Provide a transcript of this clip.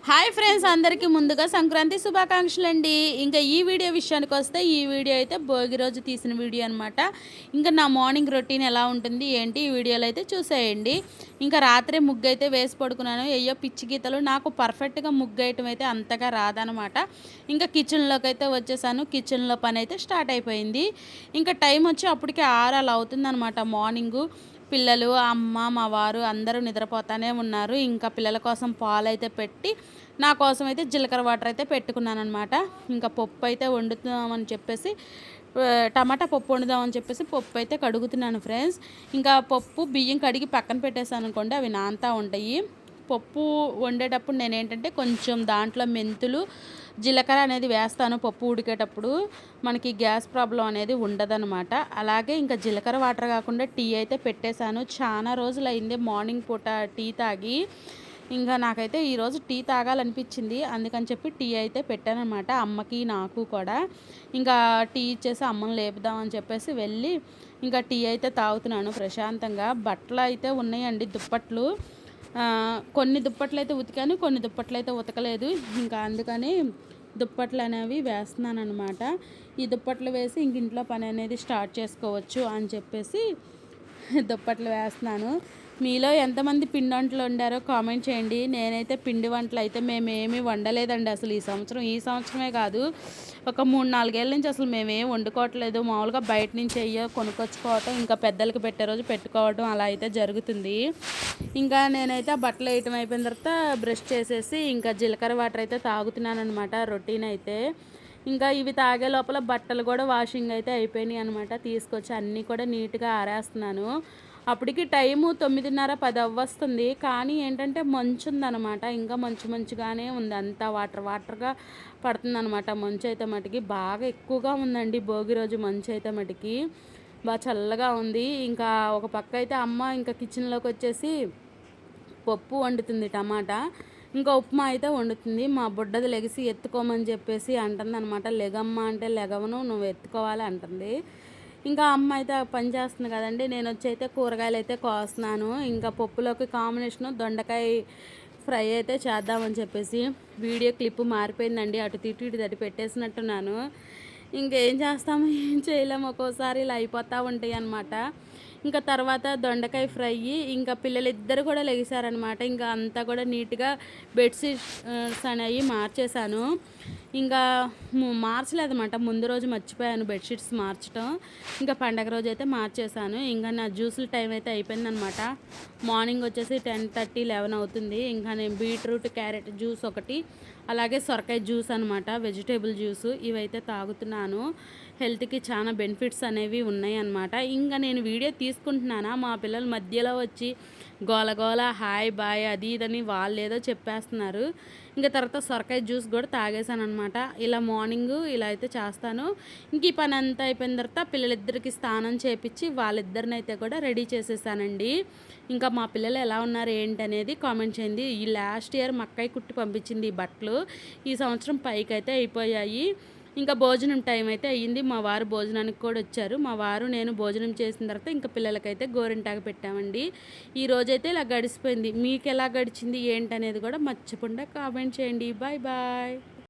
Hi friends, అందరికీ ముందుగా సంక్రాంతి శుభాకాంక్షలు అండి. ఇంకా ఈ వీడియో విషయానికి వస్తే, ఈ వీడియో అయితే భోగి రోజు తీసిన వీడియో అనమాట. ఇంకా నా మార్నింగ్ రొటీన్ ఎలా ఉంటుంది ఏంటి ఈ వీడియోలో అయితే చూసేయండి. ఇంకా రాత్రి ముగ్గు అయితే వేసి పడుకున్నాను. అయ్యో పిచ్చి గీతలు, నాకు పర్ఫెక్ట్గా ముగ్గు వేయటం అయితే అంతగా రాదనమాట. ఇంకా కిచెన్లోకి అయితే వచ్చేసాను. కిచెన్లో పని అయితే స్టార్ట్ అయిపోయింది. ఇంకా టైం వచ్చి అప్పటికే 6 అలా అవుతుందనమాట మార్నింగు. పిల్లలు, అమ్మ, మా వారు అందరూ నిద్రపోతానే ఉన్నారు. ఇంకా పిల్లల కోసం పాలైతే పెట్టి, నా కోసం అయితే జీలకర్ర వాటర్ అయితే పెట్టుకున్నానమాట. ఇంకా పప్పు అయితే వండుతామని చెప్పేసి, టమాటా పప్పు వండుదామని చెప్పేసి పప్పు అయితే కడుగుతున్నాను ఫ్రెండ్స్. ఇంకా పప్పు బియ్యం కడిగి పక్కన పెట్టేసాను అనుకోండి, అవి నాంతా ఉంటాయి. పప్పు వండేటప్పుడు నేనేంటంటే కొంచెం దాంట్లో మెంతులు, జీలకర్ర అనేది వేస్తాను. పప్పు ఉడికేటప్పుడు మనకి గ్యాస్ ప్రాబ్లం అనేది ఉండదనమాట. అలాగే ఇంకా జీలకర్ర వాటర్ కాకుండా టీ అయితే పెట్టేశాను. చాలా రోజులు అయింది మార్నింగ్ పూట టీ తాగి. ఇంకా నాకైతే ఈరోజు టీ తాగాలనిపించింది. అందుకని చెప్పి టీ అయితే పెట్టానమాట, అమ్మకి నాకు కూడా. ఇంకా టీ ఇచ్చేసి అమ్మని లేపుదామని చెప్పేసి వెళ్ళి ఇంకా టీ అయితే తాగుతున్నాను ప్రశాంతంగా. బట్టలు అయితే ఉన్నాయండి, దుప్పట్లు. కొన్ని దుప్పట్లు అయితే ఉతికాను, కొన్ని దుప్పట్లు అయితే ఉతకలేదు. ఇంకా అందుకని దుప్పట్లు అనేవి వేస్తున్నాను అనమాట. ఈ దుప్పట్లు వేసి ఇంక ఇంట్లో పని అనేది స్టార్ట్ చేసుకోవచ్చు అని చెప్పేసి దుప్పట్లు వేస్తున్నాను. మీలో ఎంతమంది పిండి వంటలు వండారో కామెంట్ చేయండి. నేనైతే పిండి వంటలు అయితే మేమేమీ వండలేదండి అసలు ఈ సంవత్సరమే కాదు, ఒక 3-4 ఏళ్ళ నుంచి అసలు మేమేం వండుకోవట్లేదు. మామూలుగా బయట నుంచి అయ్యో కొనుక్కొచ్చుకోవటం, ఇంకా పెద్దలకి పెట్టే రోజు పెట్టుకోవడం అలా అయితే జరుగుతుంది. ఇంకా నేనైతే ఆ బట్టలు వేయటం అయిపోయిన తర్వాత బ్రష్ చేసేసి ఇంకా జీలకర్ర వాటర్ అయితే తాగుతున్నాను అనమాట, రొటీన్ అయితే. ఇంకా ఇవి తాగే లోపల బట్టలు కూడా వాషింగ్ అయితే అయిపోయినాయి అనమాట. తీసుకొచ్చి అన్నీ కూడా నీట్గా ఆరేస్తున్నాను. అప్పటికి టైము 9:30-10 అవ్వస్తుంది. కానీ ఏంటంటే మంచు ఉందన్నమాట, ఇంకా మంచుగానే ఉంది, అంతా వాటర్గా పడుతుందన్నమాట. మంచు అయితే మటుకి బాగా ఎక్కువగా ఉందండి భోగి రోజు. మంచు అయితే మటుకి బాగా చల్లగా ఉంది. ఇంకా ఒక పక్క అయితే అమ్మ ఇంకా కిచెన్లోకి వచ్చేసి పప్పు వండుతుంది, టమాటా. ఇంకా ఉప్మా అయితే వండుతుంది. మా బుడ్డది లెగిసి ఎత్తుకోమని చెప్పేసి అంటుంది అనమాట. లెగమ్మ అంటే లెగవను, నువ్వు ఎత్తుకోవాలి అంటుంది. ఇంకా అమ్మ అయితే పని చేస్తుంది కదండి. నేను వచ్చి అయితే కూరగాయలు అయితే కోస్తున్నాను. ఇంకా పప్పులోకి కాంబినేషను దొండకాయ ఫ్రై అయితే చేద్దామని చెప్పేసి. వీడియో క్లిప్ మారిపోయిందండి, అటు తిట్టు ఇటు తట్టి పెట్టేసినట్టున్నాను. ఇంకేం చేస్తాము, ఏం చేయలేము, ఒక్కోసారి ఇలా అయిపోతూ ఉంటాయి అన్నమాట. ఇంకా తర్వాత దొండకాయ ఫ్రై. ఇంకా పిల్లలిద్దరు కూడా లెగిసారనమాట. ఇంకా అంతా కూడా నీట్గా బెడ్షీట్స్ అనేవి మార్చేశాను. ఇంకా మార్చలేదన్నమాట, ముందు రోజు మర్చిపోయాను బెడ్షీట్స్ మార్చడం. ఇంకా పండగ రోజు అయితే మార్చేశాను. ఇంకా నా జ్యూసుల టైం అయితే అయిపోయిందనమాట. మార్నింగ్ వచ్చేసి 10:30-11 అవుతుంది. ఇంకా నేను బీట్రూట్ క్యారెట్ జ్యూస్ ఒకటి, అలాగే సొరకాయ జ్యూస్ అనమాట, వెజిటేబుల్ జ్యూస్, ఇవైతే తాగుతున్నాను. హెల్త్కి చాలా బెనిఫిట్స్ అనేవి ఉన్నాయి అన్నమాట. ఇంకా నేను వీడియో తీసుకుంటున్నానా, మా పిల్లలు మధ్యలో వచ్చి గోల హాయ్ బాయ్ అది ఇదని వాళ్ళు ఏదో చెప్పేస్తున్నారు. ఇంకా తర్వాత సొరకాయ జ్యూస్ కూడా తాగేశాను అనమాట. ఇలా మార్నింగ్ ఇలా అయితే చేస్తాను. ఇంక ఈ పని అంతా అయిపోయిన తర్వాత పిల్లలిద్దరికి స్నానం చేపించి వాళ్ళిద్దరిని అయితే కూడా రెడీ చేసేసానండి. ఇంకా మా పిల్లలు ఎలా ఉన్నారు ఏంటి అనేది కామెంట్ చేయండి. ఈ లాస్ట్ ఇయర్ మా అక్కయ్య కుట్టి పంపించింది ఈ బట్టలు, ఈ సంవత్సరం పైకి అయితే అయిపోయాయి. ఇంకా భోజనం టైం అయితే అయ్యింది. మా వారు భోజనానికి కూడా వచ్చారు. మా వారు నేను భోజనం చేసిన తర్వాత ఇంకా పిల్లలకైతే గోరింటాకు పెట్టామండి. ఈ రోజైతే ఇలా గడిచిపోయింది. మీకు ఎలా గడిచింది ఏంటనేది కూడా మర్చిపోకుండా కామెంట్ చేయండి. Bye bye.